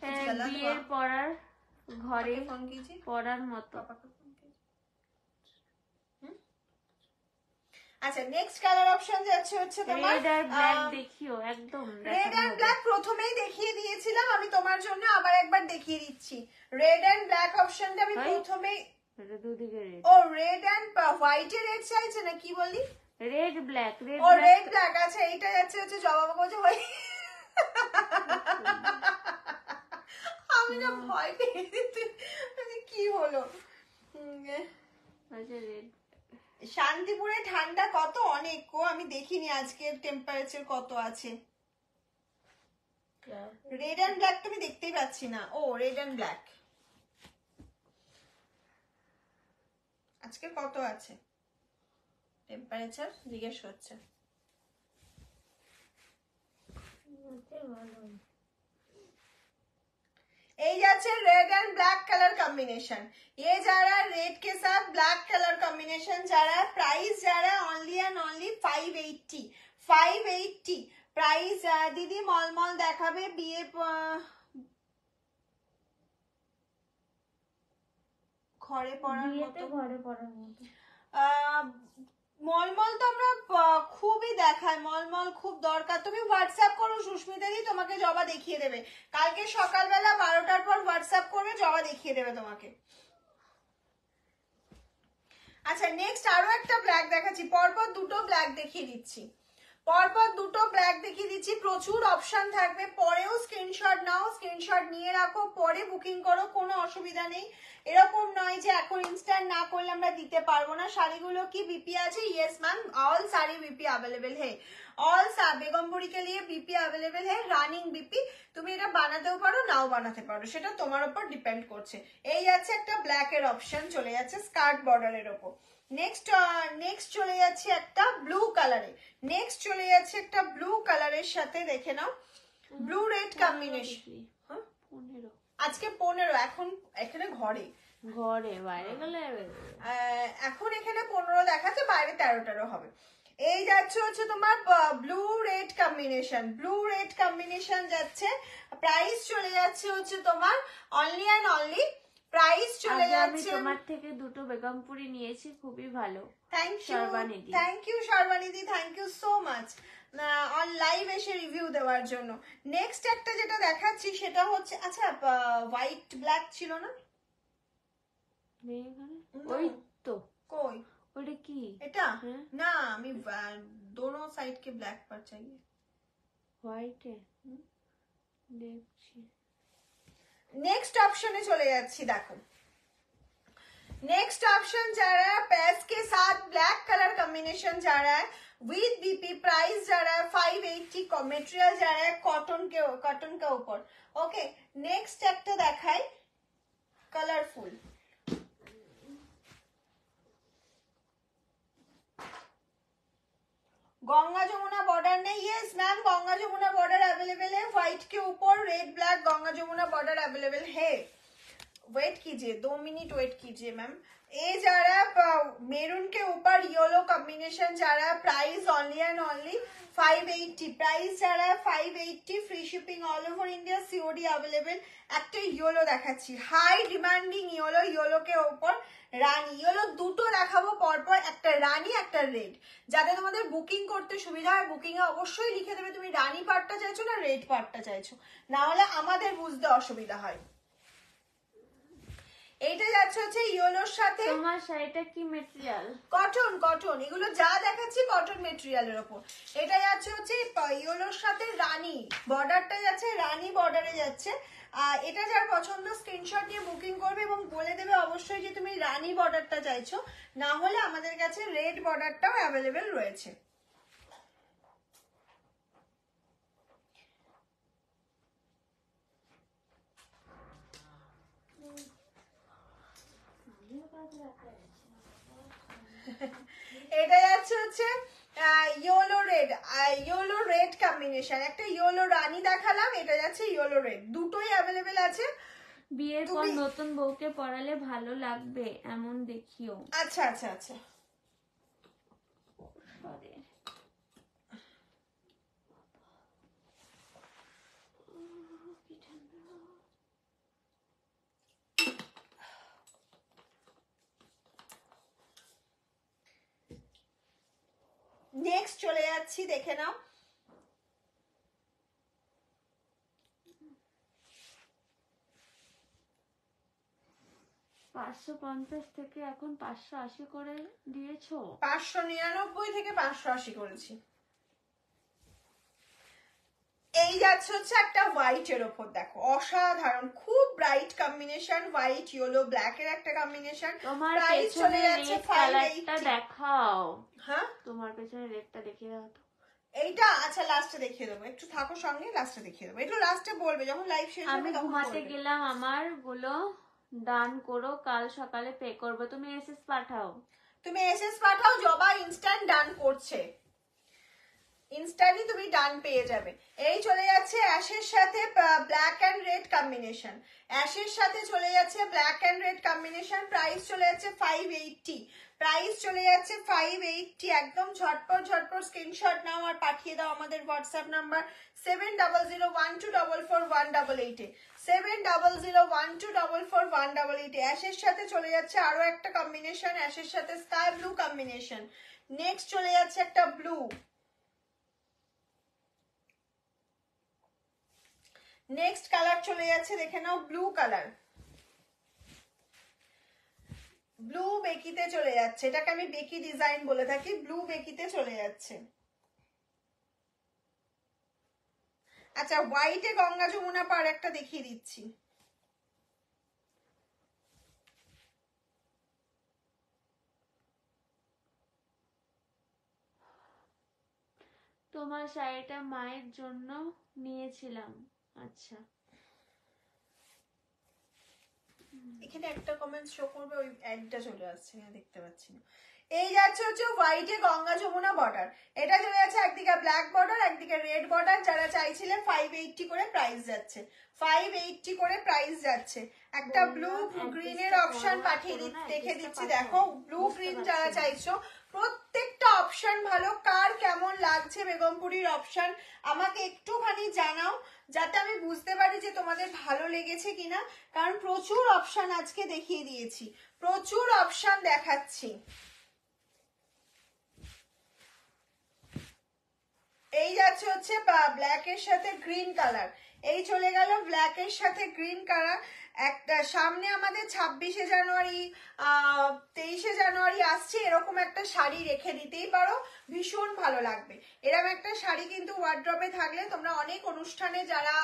বিয়ের পরার ঘরে পরার মতো। আচ্ছা নেক্সট কালার অপশন যাচ্ছে হচ্ছে তোমার রেড আর ব্ল্যাক। দেখিও একদম রেড এন্ড ব্ল্যাক প্রথমেই দেখিয়ে দিয়েছিলাম, আমি তোমার জন্য আবার একবার দেখিয়ে দিচ্ছি। রেড এন্ড ব্ল্যাক অপশনটা আমি প্রথমেই, এটা দুদিকে রেড। ও রেড এন্ড হোয়াইটে রেড চাইছে না কি বলি? রেড ব্ল্যাক, রেড ও রেড ব্ল্যাক। আচ্ছা এইটা যাচ্ছে হচ্ছে জবাব বলছে ভাই, আমি না ভয় পেয়ে কি হলো। আচ্ছা রেড। শান্তিপুরে ঠান্ডা কত? অনেক গো, আমি দেখিনি আজকের টেম্পারেচার কত আছে। রেড এন্ড ব্ল্যাক তুমি দেখতেই পাচ্ছি না। ও রেড এন্ড ব্ল্যাক আজকে কত আছে টেম্পারেচার জিজ্ঞেস হচ্ছে। এই যাচ্ছে red and black colour combination. ये जा रहा है रेड के साथ ब्लैक कलर कॉम्बिनेशन जा रहा है। प्राइस जा रहा है ओनली एंड ओनली 580। 580 प्राइस। दीदी मलमल দেখাবে বিয়ে ঘরে পরার মতো। ঘরে পরার মতো মলমল তো আমরা খুবই দেখাই, মলমল খুব দরকার। তুমি হোয়াটসঅ্যাপ করো সুস্মিতা দি, তোমাকে জবা দেখিয়ে দেবে। কালকে সকালবেলা 12টার পর হোয়াটসঅ্যাপ করবে, জবা দেখিয়ে দেবে তোমাকে। আচ্ছা নেক্সট আরো একটা ব্ল্যাক দেখাচ্ছি, পরপর দুটো ব্ল্যাক দেখিয়ে দিচ্ছি, পরপর দুটো ব্ল্যাক দেখিয়ে দিচ্ছি। প্রচুর অপশন থাকবে, পরেও স্ক্রিনশট নাও, স্ক্রিনশট নিয়ে রাখো, পরে বুকিং করো, কোনো অসুবিধা নেই। এরকম নয় যে এখন ইনস্ট্যান্ট না করলে আমরা দিতে পারবো না। শাড়িগুলো কি বিপি আছে? Yes ma'am, all sari BP available है। ऑल বেগমপুরি के लिए बीपी अवेलेबल है, রানিং बीपी। তুমি এটা বানাতেও পারো নাও বানাতে পারো, সেটা তোমার উপর ডিপেন্ড করছে। এই আছে একটা ব্ল্যাক এর অপশন চলে যাচ্ছে স্কার্ট বর্ডারের উপর। নেক্সট চলে যাচ্ছে একটা ব্লু কালারে। নেক্সট চলে যাচ্ছে একটা ব্লু কালারের সাথে, দেখে নাও ব্লু রেড কম্বিনেশন। আজকে 15, এখন এখানে ঘরে বাইরে গেলে এখন এখানে 15 দেখাচ্ছে, বাইরে 13 হবে। এই যাচ্ছে হচ্ছে তোমার ব্লু রেড কম্বিনেশন যাচ্ছে। প্রাইস চলে যাচ্ছে হচ্ছে তোমার অনলি এন্ড অনলি, প্রাইস চলে যাচ্ছে। আমি তোমার থেকে দুটো বেগমপুরি নিয়েছি, খুবই ভালো। Thank you Sarbanidhi, thank you so much on live এসে রিভিউ দেওয়ার জন্য। নেক্সট একটা যেটা দেখাচ্ছি সেটা হচ্ছে, আচ্ছা হোয়াইট ব্ল্যাক ছিল না ওই তো? কই ওটা কি এটা? না আমি दोनों साइड के ब्लैक पर चाहिए। হোয়াইট দেখছি। নেক্সট অপশনে চলে যাচ্ছি, দেখো नेक्स्ट ऑप्शन जा रहा है पैच के साथ ब्लैक कलर कॉम्बिनेशन जा रहा है विद बीपी प्राइस जा रहा है 580 मटेरियल जा रहा है कॉटन के ऊपर ओके नेक्स्ट একটা দেখাই কালারফুল गंगा जमुना बॉर्डर नहीं yes ma'am Ganga Jamuna border available है व्हाइट के ऊपर red black Ganga Jamuna border available है वेट कीजिए 2 मिनट वेट कीजिए मैम ये जा रहा है मेरून के ऊपर येलो कॉम्बिनेशन जा रहा है price only and only 580 price जा रहा है 580 free shipping all over India COD available একটা ইয়েলো দেখাচ্ছি হাই ডিমান্ডিং ইয়েলো ইয়েলো के ऊपर রানী ইয়েলো দুটো দেখাবো পরপর একটা রানী একটা রেড যাতে তোমাদের বুকিং করতে সুবিধা হয় বুকিং এ অবশ্যই লিখে দেবে তুমি রানী পার্টটা চাইছো না রেড পার্টটা চাইছো না হলে আমাদের বুঝতে অসুবিধা হয় এইটা যাচ্ছে হচ্ছে ইয়েলোর সাথে তোমার শাড়িটা কি ম্যাটেরিয়াল কটন কটন এগুলো যা দেখাচ্ছি কটন ম্যাটেরিয়ালের উপর এটা যাচ্ছে হচ্ছে ইয়েলোর সাথে রানী বর্ডারটা যাচ্ছে রানী বর্ডারে যাচ্ছে এটা যার পছন্দ স্ক্রিনশট নিয়ে বুকিং করবে এবং বলে দেবে অবশ্যই যে তুমি রানী বর্ডারটা চাইছো না হলে আমাদের কাছে রেড বর্ডারটাও অ্যাভেলেবেল রয়েছে এটা যাচ্ছে হচ্ছে ইয়েলো রেড কম্বিনেশন একটা ইয়েলো রানী দেখালাম এটা যাচ্ছে ইয়েলো রেড দুটোই অ্যাভেলেবেল আছে বিয়ের পর নতুন বউকে পরালে ভালো লাগবে এমন দেখিও আচ্ছা আচ্ছা আচ্ছা नेक्स्ट चले যাচ্ছি দেখে নাও 550 থেকে এখন 580 করে দিয়েছো 599 থেকে 580 করেছি এই যাচ্ছে হচ্ছে একটা হোয়াইট এর উপর দেখো অসাধারণ খুব bright combination white yellow black এর একটা কম্বিনেশন প্রাইস চলে যাচ্ছে 580 দেখাও হ্যাঁ তোমার পেছনে রেডটা দেখিয়ে দাও তো এইটা আচ্ছা লাস্টে দেখিয়ে দেবো একটু থাকো সঙ্গে লাস্টে দেখিয়ে দেবো একটু লাস্টে বলবে যখন লাইভ শেষ হবে আমি ঘুমাতে গেলাম আমার গুলো দান করো কাল সকালে পে করব তুমি এসএস পাঠাও জবা ইনস্ট্যান্ট ডান করছে ইনস্ট্যান্টলি তুমি ডান পেয়ে যাবে এই চলে যাচ্ছে অ্যাশের সাথে ব্ল্যাক এন্ড রেড কম্বিনেশন অ্যাশের সাথে চলে যাচ্ছে black and red combination price চলে যাচ্ছে 580 প্রাইস চলে যাচ্ছে 580 একদম ঝটপট স্ক্রিনশট নাও আর পাঠিয়ে দাও আমাদের হোয়াটসঅ্যাপ নাম্বার 7001244188 7001244188 অ্যাশের সাথে চলে যাচ্ছে আরো একটা কম্বিনেশন অ্যাশের সাথে স্কাই ব্লু কম্বিনেশন নেক্সট চলে যাচ্ছে একটা ব্লু নেক্সট কালার চলে যাচ্ছে দেখে নাও ব্লু কালার ব্লু বেকিতে চলে যাচ্ছে এটাকে আমি বেকি ডিজাইন বলে থাকি ব্লু বেকিতে চলে যাচ্ছে আচ্ছা হোয়াইটে গঙ্গা যমুনা পার একটা দেখিয়ে দিচ্ছি তোমার শাড়িটা মায়ের জন্য নিয়েছিলাম আচ্ছা এখানে একটা কমেন্ট শো করবে ওই অ্যাডটা চলে আসছে না দেখতে পাচ্ছি না এই যাচ্ছে হচ্ছে হোয়াইটে গঙ্গা যমুনা বর্ডার এটা চলে যাচ্ছে একদিকে ব্ল্যাক বর্ডার একদিকে রেড বর্ডার যারা চাইছিলেন 580 করে প্রাইস যাচ্ছে 580 করে প্রাইস যাচ্ছে একটা ব্লু গ্রিনের অপশন পাঠিয়ে দেখে দিচ্ছি দেখো ব্লু গ্রিন যারা চাইছো প্রত্যেকটা অপশন ভালো কার কেমন লাগছে বেগমপুরীর অপশন আমাকে একটুখানি জানাও যাতে আমি বুঝতে পারি যে তোমাদের ভালো লেগেছে কিনা কারণ প্রচুর অপশন আজকে দেখিয়ে দিয়েছি প্রচুর অপশন দেখাচ্ছি এই যাচ্ছে হচ্ছে ব্ল্যাক এর সাথে গ্রিন কালার এই চলে গেল ব্ল্যাকের সাথে গ্রিন কালার। একটা সামনে আমাদের 26শে জানুয়ারি 23শে জানুয়ারি আসছে, এরকম একটা শাড়ি রেখে দিতেই পারো, ভীষণ ভালো লাগবে। এরকম একটা শাড়ি কিন্তু ওয়ার্ড্রপে থাকলে তোমরা অনেক অনুষ্ঠানে, যারা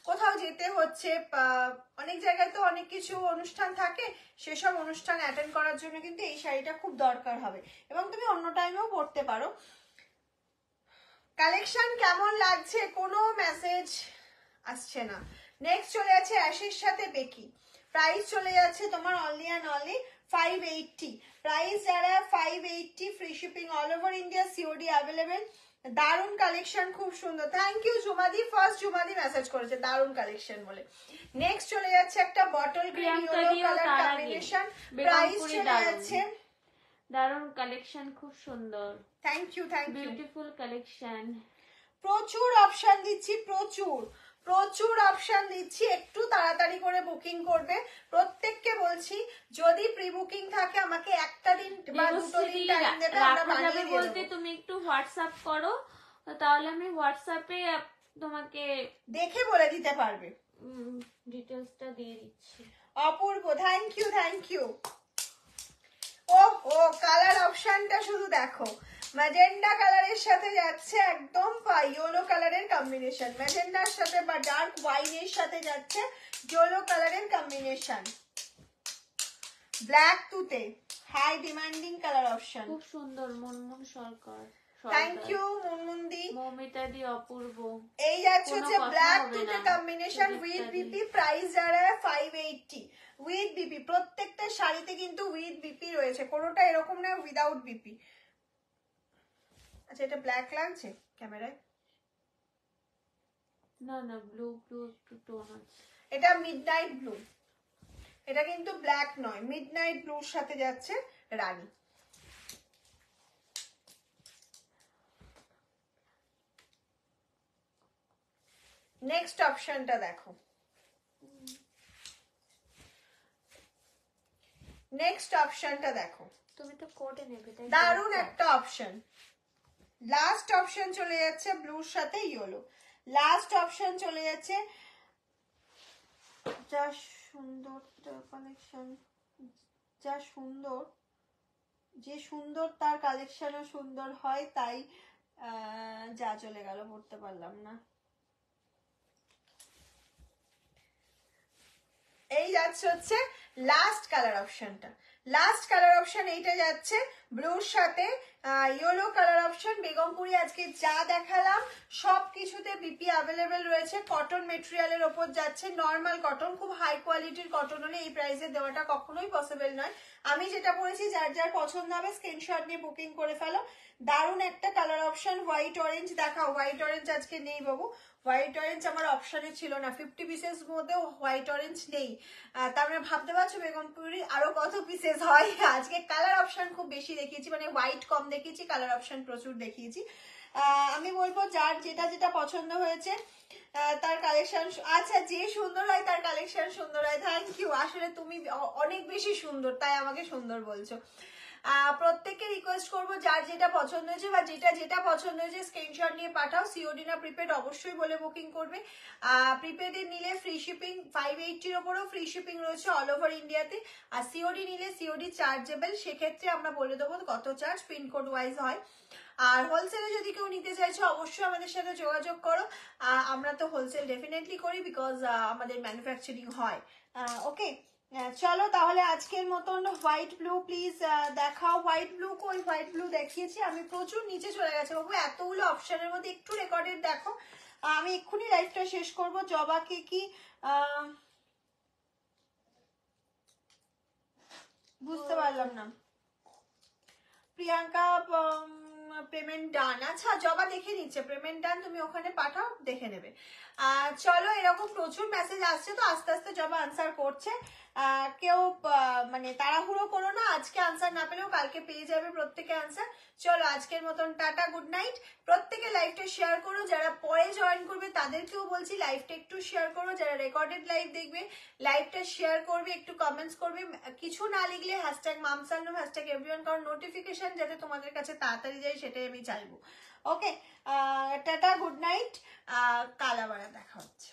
কোথাও যেতে হচ্ছে, অনেক জায়গায় তো অনেক কিছু অনুষ্ঠান থাকে, সেসব অনুষ্ঠান অ্যাটেন্ড করার জন্য কিন্তু এই শাড়িটা খুব দরকার হবে, এবং তুমি অন্য টাইমেও পরতে পারো। কালেকশন কেমন লাগছে? কোনো মেসেজ আসছে না। নেক্সট চলে যাচ্ছে অ্যাশের সাথে বেকি। প্রাইস চলে যাচ্ছে তোমার অনলি অ্যান্ড অনলি 580। প্রাইস যারা 580, free shipping all over India, COD available. দারুন কালেকশন, খুব সুন্দর। থ্যাংক ইউ জুমাদি, ফার্স্ট জুমাদি মেসেজ করেছে দারুন কালেকশন বলে। নেক্সট চলে যাচ্ছে একটা bottle green yellow colour combination. Price চলে যাচ্ছে, দারুন কালেকশন, খুব সুন্দর। Thank you, thank you, beautiful collection. প্রচুর অপশন দিচ্ছি, প্রচুর প্রচুর অপশন দিচ্ছি, একটু তাড়াতাড়ি করে বুকিং করবে। প্রত্যেককে বলছি, যদি প্রি বুকিং থাকে আমাকে একটা দিন বা দুটো দিন টাইম দেবে, আমরা বানিয়ে দেব। বলতে তুমি একটু হোয়াটসঅ্যাপ করো, তাহলে আমি হোয়াটসঅ্যাপে তোমাকে দেখে বলে দিতে পারবে, ডিটেইলসটা দিয়ে দিচ্ছি। অপূর্ব, থ্যাংক ইউ, থ্যাংক ইউ। ও কালার অপশনটা শুধু দেখো, ম্যাজেন্ডা কালারের সাথে যাচ্ছে একদম ইয়েলো কালারের কম্বিনেশন, ম্যাজেন্ডার সাথে বা ডার্ক ওয়াইনের সাথে যাচ্ছে ইয়েলো কালারের কম্বিনেশন, ব্ল্যাক তুতে, হাই ডিমান্ডিং কালার অপশন, খুব সুন্দর। মনমন সরকার, থ্যাংক ইউ মনমুন্দি, মমিতা দি, অপূর্ব। এই যাচ্ছে হচ্ছে ব্ল্যাক তুতে কম্বিনেশন উইথ বিপি। প্রাইস যারা 580 উইথ বিপি। প্রত্যেকটা শাড়িতে কিন্তু উইথ বিপি রয়েছে, কোনোটা এরকম না উইদাউট বিপি। আচ্ছা, এটা ব্ল্যাক লাগছে ক্যামেরায়? না না, ব্লু ব্লু একটু টোন আছে। এটা মিডনাইট ব্লু, এটা কিন্তু ব্ল্যাক নয়, মিডনাইট ব্লুর সাথে যাচ্ছে রানী। নেক্সট অপশনটা দেখো, নেক্সট অপশনটা দেখো, তুমি তো কোডে নেবে তাই? দারুণ একটা অপশন। লাস্ট অপশন চলে যাচ্ছে ব্লুর সাথে ইয়েলো। লাস্ট অপশন চলে যাচ্ছে, যা সুন্দর কালেকশন, যা সুন্দর, যে সুন্দর তার কালেকশনও সুন্দর হয়, তাই যা চলে গেল, পড়তে পারলাম না। এই যাচ্ছে হচ্ছে লাস্ট কালার অপশনটা। লাস্ট কালার অপশন এইটা যাচ্ছে ব্লুর সাথে ইয়েলো কালার অপশন। বেগমপুরি আজকে যা দেখালাম সব কিছুতে বিপি অ্যাভেলেবেল রয়েছে। কটন মেটেরিয়ালের ওপর যাচ্ছে, নর্মাল কটন, খুব হাই কোয়ালিটির কটন হলে এই প্রাইসে দেওয়াটা কখনোই পসিবল নয়। আমি যেটা পরেছি, যার যার পছন্দ হবে স্ক্রিনশট নিয়ে বুকিং করে ফেলো। দারুণ একটা কালার অপশন, হোয়াইট অরেঞ্জ দেখাও। হোয়াইট অরেঞ্জ আজকে নেই বাবু, হোয়াইট অরেঞ্জ আমার অপশনে ছিল না, 50 পিসেস মধ্যেও হোয়াইট অরেঞ্জ নেই। তার মানে ভাবতে পারছো বেগমপুরি আরো কত পিসেস হয়। আজকে কালার অপশন খুব বেশি দেখিয়েছি, মানে হোয়াইট কম দেখিয়েছি, কালার অপশন প্রচুর দেখিয়েছি। আমি বলবো যার যেটা যেটা পছন্দ হয়েছে তার কালেকশন, আচ্ছা যে সুন্দর হয় তার কালেকশন সুন্দর হয়। থ্যাংক ইউ, আসলে তুমি অনেক বেশি সুন্দর তাই আমাকে সুন্দর বলছো। প্রত্যেককে রিকোয়েস্ট করবো, যার যেটা পছন্দ হয়েছে বা যেটা যেটা পছন্দ হয়েছে স্ক্রিনশট নিয়ে পাঠাও। সিওডি না প্রিপেড অবশ্যই বলে বুকিং করবে। প্রিপেডে নিলে ফ্রি শিপিং, 580-র ওপরেও ফ্রি শিপিং রয়েছে অল ওভার ইন্ডিয়াতে। আর সিওডি নিলে সিওডি চার্জেবল, সেক্ষেত্রে আমরা বলে দেবো কত চার্জ, পিনকোড ওয়াইজ হয়। আর হোলসেলে যদি কেউ নিতে চাইছো অবশ্যই আমাদের সাথে যোগাযোগ করো। আমরা তো হোলসেল ডেফিনেটলি করি, বিকজ আমাদের ম্যানুফ্যাকচারিং হয়। ওকে, চলো তাহলে আজকের মতন হোয়াইট ব্লু প্লিজ দেখাও। হোয়াইট ব্লু কই? হোয়াইট ব্লু দেখিয়েছি আমি, প্রচুর নিচে চলে গেছে বাবু, এতগুলো অপশনের মধ্যে একটু রেকর্ডেড দেখো। আমি এক্ষুনি লাইভটা শেষ করব। জবাকে কি বুঝতে পারলাম না। প্রিয়াঙ্কা পেমেন্ট ডান, আচ্ছা জবা দেখে নিচ্ছে পেমেন্ট ডান, তুমি ওখানে পাঠাও, দেখে নেবে। চলো, এরকম প্রচুর মেসেজ আসছে তো আস্তে আস্তে জবা আনসার করছে। কেউ মানে তাড়াহুড়ো করো না, আজকে আনসার না পেলেও কালকে পেয়ে যাবে প্রত্যেকে আনসার। চলো আজকের মতন টাটা, গুড নাইট। প্রত্যেকে লাইভটা শেয়ার করো, যারা পরে জয়েন করবে তাদেরকেও বলছি লাইভটা একটু শেয়ার করো। যারা রেকর্ডেড লাইভ দেখবে লাইভটা শেয়ার করবে, একটু কমেন্টস করবে, কিছু না লিখলে হ্যাশট্যাগ মামসান্নু, হ্যাশট্যাগ এভরিওয়ান, কারণ নোটিফিকেশন যাতে তোমাদের কাছে তাড়াতাড়ি যায় সেটাই আমি চাইবো। ওকে, টাটা, গুড নাইট, কাল আবার দেখা হচ্ছে।